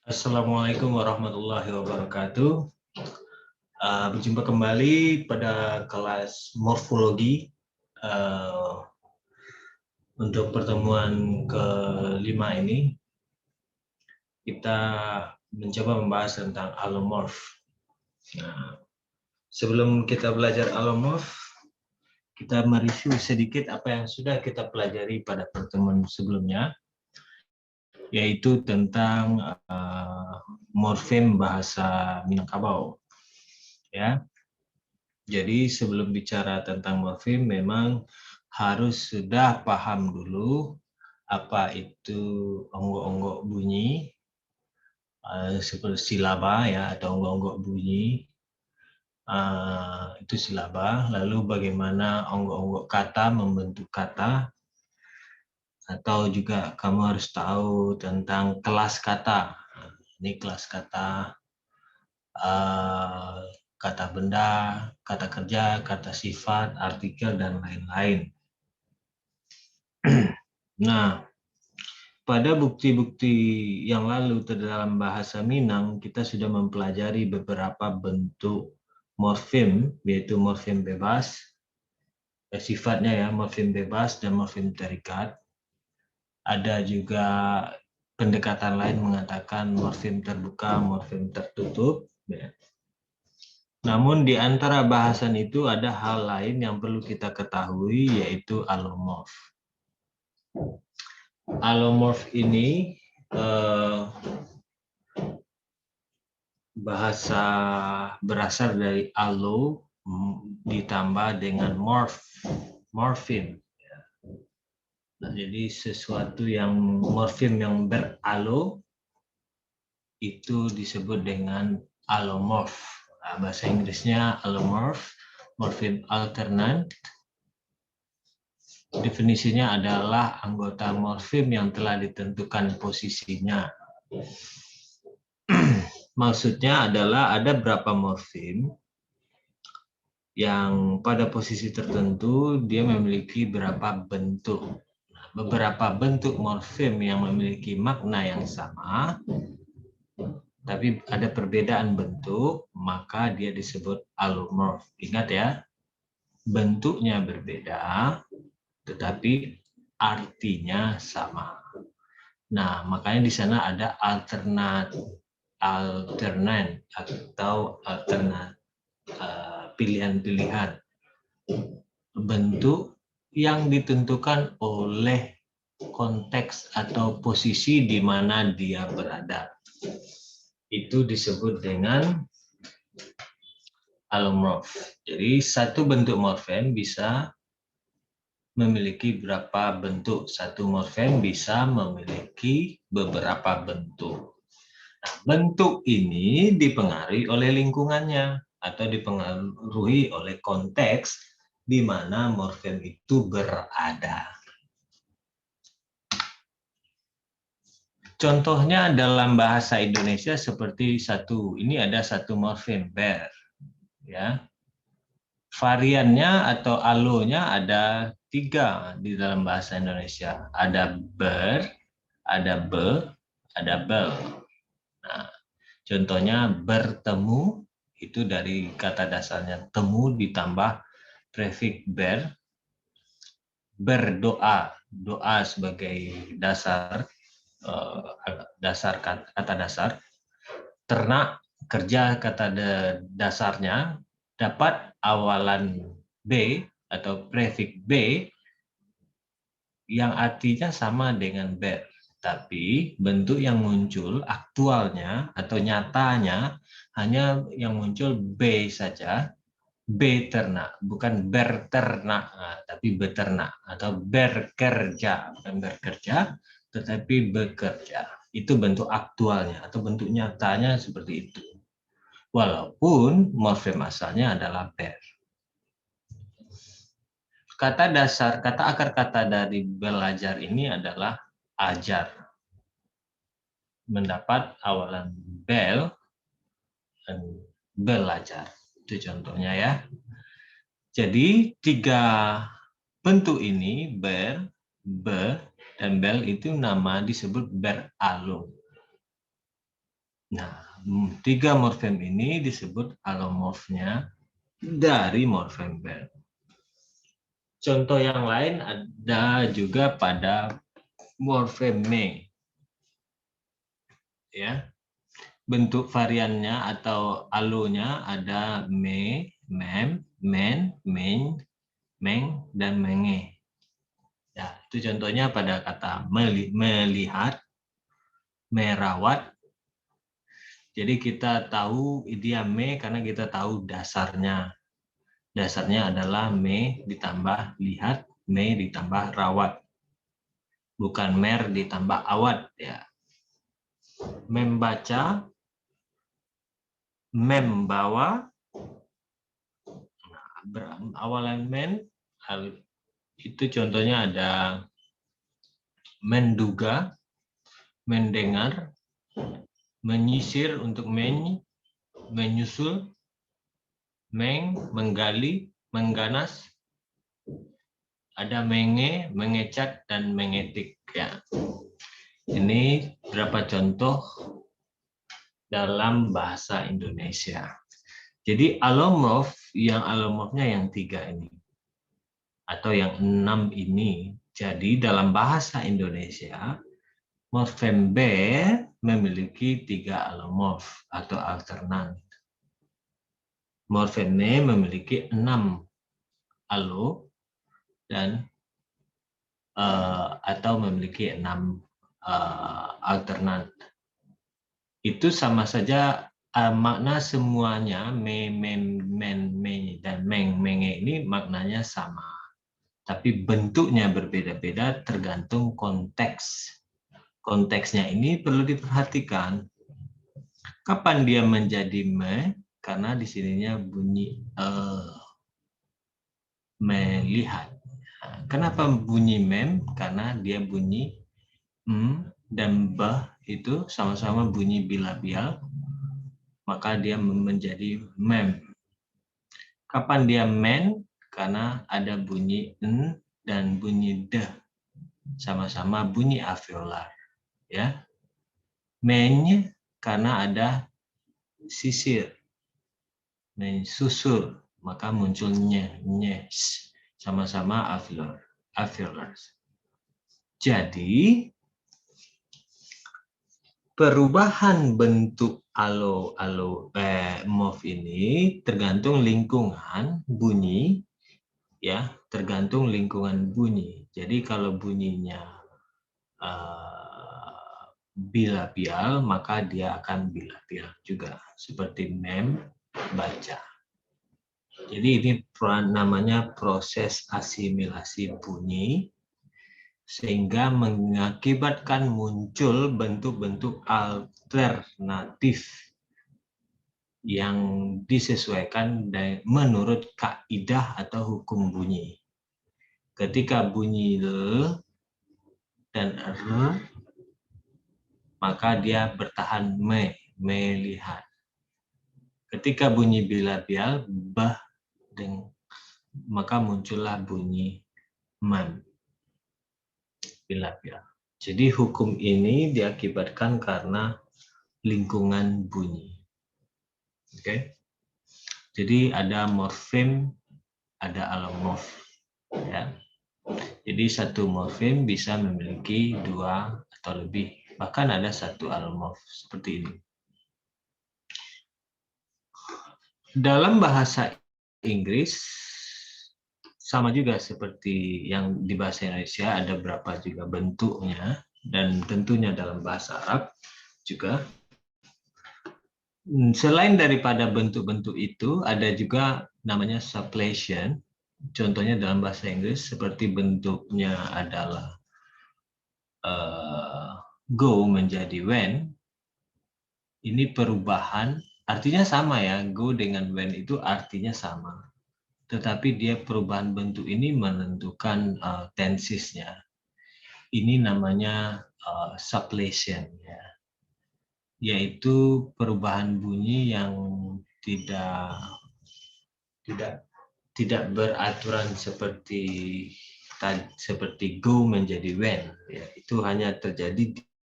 Assalamualaikum warahmatullahi wabarakatuh. Berjumpa kembali pada kelas morfologi untuk pertemuan kelima ini. Kita mencoba membahas tentang alomorf. Nah, sebelum kita belajar alomorf, kita mereview sedikit apa yang sudah kita pelajari pada pertemuan sebelumnya, yaitu tentang morfem bahasa Minangkabau. Ya. Jadi sebelum bicara tentang morfem memang harus sudah paham dulu apa itu onggok-onggok bunyi, seperti silaba ya, atau onggok-onggok bunyi, itu silaba. Lalu bagaimana onggok-onggok kata membentuk kata, atau juga kamu harus tahu tentang kelas kata. Ini kelas kata, kata benda, kata kerja, kata sifat, artikel, dan lain-lain. Nah, pada bukti-bukti yang lalu dalam bahasa Minang, kita sudah mempelajari beberapa bentuk morfem, yaitu morfem bebas, sifatnya ya, morfem bebas dan morfem terikat. Ada juga pendekatan lain mengatakan morfem terbuka, morfem tertutup. Ya. Namun di antara bahasan itu ada hal lain yang perlu kita ketahui, yaitu alomorf. Alomorf ini bahasa berasal dari alo ditambah dengan morfem. Nah, jadi sesuatu yang morfem yang beralo itu disebut dengan alomorf. Nah, bahasa Inggrisnya alomorf, morfem alternate. Definisinya adalah anggota morfem yang telah ditentukan posisinya. Maksudnya adalah ada berapa morfem yang pada posisi tertentu dia memiliki berapa bentuk. Beberapa bentuk morfem yang memiliki makna yang sama, tapi ada perbedaan bentuk, maka dia disebut alomorf. Ingat ya, bentuknya berbeda, tetapi artinya sama. Nah, makanya di sana ada alternate atau alternate pilihan-pilihan bentuk yang ditentukan oleh konteks atau posisi di mana dia berada. Itu disebut dengan alomorf. Jadi satu bentuk morfem bisa memiliki berapa bentuk. Satu morfem bisa memiliki beberapa bentuk. Nah, bentuk ini dipengaruhi oleh lingkungannya atau dipengaruhi oleh konteks di mana morfem itu berada. Contohnya dalam bahasa Indonesia seperti ini ada satu morfem ber, ya. Variannya atau alonya ada 3 di dalam bahasa Indonesia. Ada ber, ada be, ada bel. Nah, contohnya bertemu itu dari kata dasarnya temu ditambah prefix ber. Berdoa, doa sebagai dasar kata dasar. Ternak, kerja kata dasarnya, dapat awalan B atau prefix B yang artinya sama dengan ber. Tapi bentuk yang muncul aktualnya atau nyatanya hanya yang muncul B saja. Beternak, bukan berternak, tapi beternak atau berkerja, bukan bekerja, tetapi bekerja. Itu bentuk aktualnya atau bentuk nyatanya seperti itu. Walaupun morfem asalnya adalah ber. Kata dasar, kata akar kata dari belajar ini adalah ajar. Mendapat awalan bel dan belajar. Itu contohnya ya. Jadi 3 bentuk ini ber, be, dan bel itu nama disebut beralo. Nah, 3 morfem ini disebut alomorfnya dari morfem verb. Contoh yang lain ada juga pada morfem me. Ya. Bentuk variannya atau alonya ada me, mem, men, men, meng, dan menge. Ya, itu contohnya pada kata melihat, merawat. Jadi kita tahu dia me karena kita tahu dasarnya. Dasarnya adalah me ditambah lihat, me ditambah rawat. Bukan mer ditambah awat. Ya. Membaca, membawa, awalan men, itu contohnya ada menduga, mendengar, menyisir untuk menyusul, menggali, mengganas, ada mengecat, dan mengetik. Ya. Ini beberapa contoh dalam bahasa Indonesia. Jadi alomorfnya yang 3 ini atau yang 6 ini. Jadi dalam bahasa Indonesia morfem B memiliki 3 alomorf atau alternan. Morfem E memiliki 6 alo dan atau memiliki 6 alternan. Itu sama saja makna semuanya men, dan menge ini maknanya sama. Tapi bentuknya berbeda-beda tergantung konteks. Konteksnya ini perlu diperhatikan. Kapan dia menjadi me? Karena di sininya bunyi melihat. Kenapa bunyi mem? Karena dia bunyi dan bah itu sama-sama bunyi bilabial, maka dia menjadi mem. Kapan dia men? Karena ada bunyi n dan bunyi de, sama-sama bunyi alveolar. Ya, men karena ada sisir, mensusul, maka munculnya nyes, sama-sama alveolar. Jadi perubahan bentuk morf ini tergantung lingkungan bunyi, ya, tergantung lingkungan bunyi. Jadi kalau bunyinya bilabial, maka dia akan bilabial juga, seperti mem, baca. Jadi ini namanya proses asimilasi bunyi, sehingga mengakibatkan muncul bentuk-bentuk alternatif yang disesuaikan menurut kaidah atau hukum bunyi. Ketika bunyi l dan r, maka dia bertahan melihat. Ketika bunyi bilabial, bah, maka muncullah bunyi man, bilabial. Jadi hukum ini diakibatkan karena lingkungan bunyi. Oke. Jadi ada morfem, ada alomorf. Ya. Jadi satu morfem bisa memiliki 2 atau lebih, bahkan ada 1 alomorf seperti ini. Dalam bahasa Inggris sama juga seperti yang di bahasa Indonesia, ada berapa juga bentuknya, dan tentunya dalam bahasa Arab juga. Selain daripada bentuk-bentuk itu, ada juga namanya suppletion. Contohnya dalam bahasa Inggris seperti bentuknya adalah go menjadi when. Ini perubahan, artinya sama ya, go dengan when itu artinya sama. Tetapi dia perubahan bentuk ini menentukan tensisnya. Ini namanya suppletion, ya. Yaitu perubahan bunyi yang tidak beraturan seperti go menjadi when, ya. Itu hanya terjadi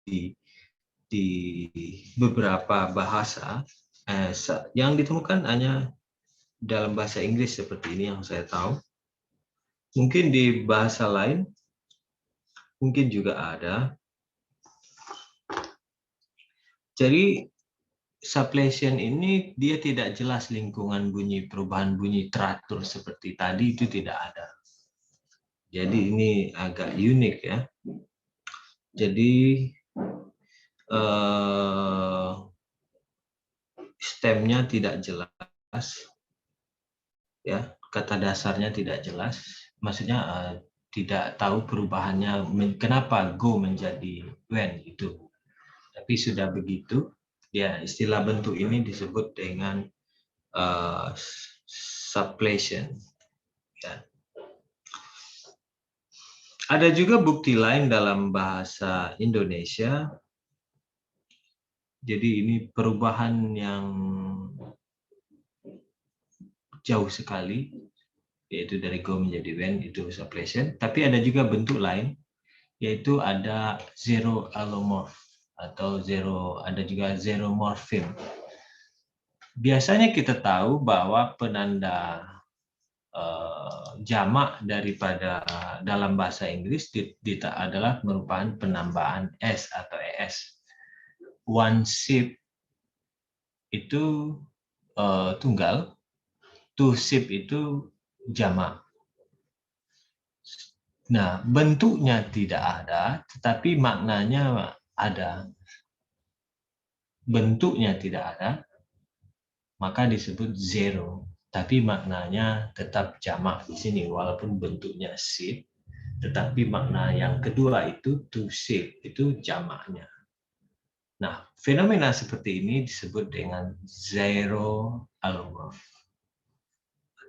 di di beberapa bahasa yang ditemukan hanya dalam bahasa Inggris seperti ini yang saya tahu. Mungkin di bahasa lain mungkin juga ada. Jadi suppletion ini dia tidak jelas lingkungan bunyi, perubahan bunyi teratur seperti tadi itu tidak ada. Jadi ini agak unik ya. Jadi stemnya tidak jelas, ya kata dasarnya tidak jelas. Maksudnya tidak tahu perubahannya kenapa go menjadi when itu. Tapi sudah begitu, ya istilah bentuk ini disebut dengan suppletion. Ya. Ada juga bukti lain dalam bahasa Indonesia. Jadi ini perubahan yang jauh sekali, yaitu dari go menjadi when, itu suppletion. Tapi ada juga bentuk lain, yaitu ada zero allomorph atau ada juga zero morpheme. Biasanya kita tahu bahwa penanda jamak daripada dalam bahasa Inggris adalah merupakan penambahan s atau es. One ship itu tunggal, two ship itu jamak. Nah, bentuknya tidak ada, tetapi maknanya ada. Bentuknya tidak ada, maka disebut zero. Tapi maknanya tetap jamak di sini, walaupun bentuknya ship, tetapi makna yang kedua itu two ship, itu jamaknya. Nah, fenomena seperti ini disebut dengan zero allomorph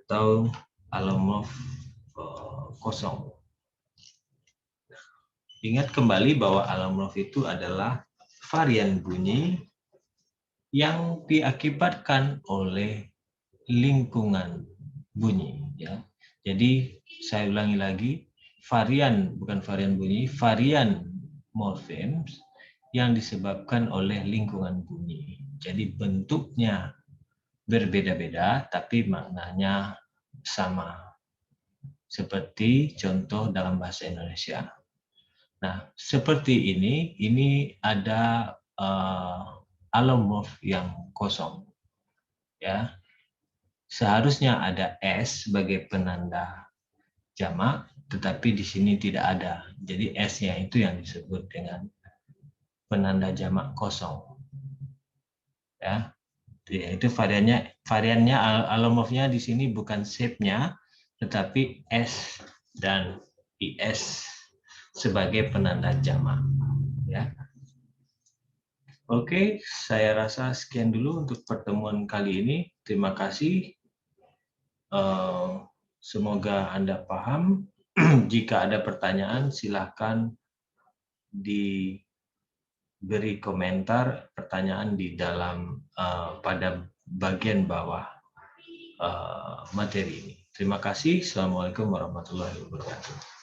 atau allomorph kosong. Ingat kembali bahwa allomorph itu adalah varian bunyi yang diakibatkan oleh lingkungan bunyi. Ya. Jadi saya ulangi lagi, bukan varian bunyi, varian morfemes yang disebabkan oleh lingkungan bunyi. Jadi bentuknya berbeda-beda, tapi maknanya sama. Seperti contoh dalam bahasa Indonesia. Nah, seperti ini ada allomorph yang kosong. Ya. Seharusnya ada S sebagai penanda jamak, tetapi di sini tidak ada. Jadi S-nya itu yang disebut dengan penanda jamak kosong. Ya. Itu variannya allomorphnya di sini bukan shape-nya, tetapi S dan IS sebagai penanda jamak. Ya. Oke, saya rasa sekian dulu untuk pertemuan kali ini. Terima kasih. Semoga Anda paham. Jika ada pertanyaan, silakan diberi komentar pertanyaan di dalam pada bagian bawah materi ini. Terima kasih. Assalamualaikum warahmatullahi wabarakatuh.